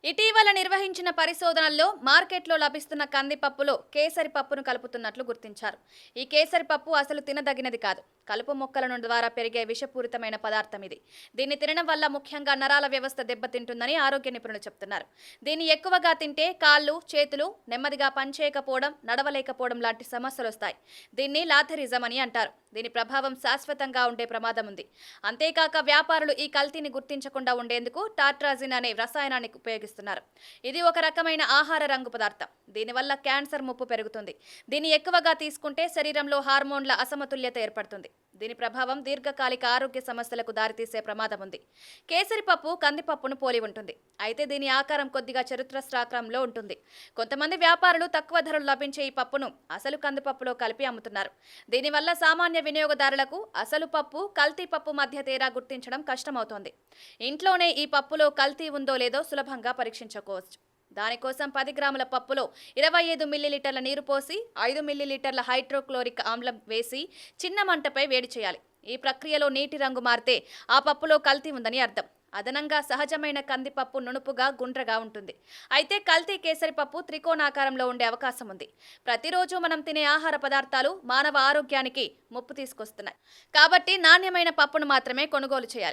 ఇటీవల నిర్వహించిన పరిశోధనల్లో మార్కెట్లో లభిస్తున్న కందిపప్పులో కేసరి పప్పును కలుపుతున్నట్లు గుర్తించారు. ఈ కేసరి పప్పు అసలు తినదగినది కాదు. కలుపు మొక్కల ద్వారా పెరిగే విషపూరితమైన పదార్థం ఇది. దీన్ని తినడం వల్ల ముఖ్యంగా నరాల వ్యవస్థ దెబ్బతింటుందని ఆరోగ్య నిపుణులు చెప్తున్నారు. దీన్ని ఎక్కువగా తింటే కాళ్ళు, చేతులు నెమ్మదిగా పనిచేయకపోవడం, నడవలేకపోవడం లాంటి సమస్యలు వస్తాయి. దీన్ని లాథరిజం అని అంటారు. దీని ప్రభావం శాశ్వతంగా ఉండే ప్రమాదం ఉంది. అంతేకాక వ్యాపారులు ఈ కల్తీని గుర్తించకుండా ఉండేందుకు టాట్రాజిన్ అనే రసాయనాన్ని ఉపయోగిస్తున్నారు. ఇది ఒక రకమైన ఆహార రంగు పదార్థం. దీనివల్ల క్యాన్సర్ ముప్పు పెరుగుతుంది. దీన్ని ఎక్కువగా తీసుకుంటే శరీరంలో హార్మోన్ల అసమతుల్యత ఏర్పడుతుంది. దీని ప్రభావం దీర్ఘకాలిక ఆరోగ్య సమస్యలకు దారితీసే ప్రమాదం ఉంది. కేసరి పప్పు కందిపప్పును పోలి ఉంటుంది. అయితే దీని ఆకారం కొద్దిగా చతురస్రాకారంలో ఉంటుంది. కొంతమంది వ్యాపారులు తక్కువ ధరలు లభించే ఈ పప్పును అసలు కందిపప్పులో కలిపి అమ్ముతున్నారు. దీనివల్ల సామాన్య వినియోగదారులకు అసలు పప్పు, కల్తీ పప్పు మధ్య తేడా గుర్తించడం కష్టమవుతోంది. ఇంట్లోనే ఈ పప్పులో కల్తీ ఉందో లేదో సులభంగా పరీక్షించుకోవచ్చు. దానికోసం 10 గ్రాముల పప్పులో 25 మిల్లీలీటర్ల నీరు పోసి 5 మిల్లీలీటర్ల హైడ్రోక్లోరిక్ ఆమ్లం వేసి చిన్న మంటపై వేడి చేయాలి. ఈ ప్రక్రియలో నీటి రంగు మారితే ఆ పప్పులో కల్తీ ఉందని అర్థం. అదనంగా సహజమైన కందిపప్పు నునుపుగా, గుండ్రగా ఉంటుంది. అయితే కల్తీ కేసరి పప్పు త్రికోణాకారంలో ఉండే అవకాశం ఉంది. ప్రతిరోజు మనం తినే ఆహార పదార్థాలు మానవ ఆరోగ్యానికి ముప్పు తీసుకొస్తున్నాయి. కాబట్టి నాణ్యమైన పప్పును మాత్రమే కొనుగోలు చేయాలి.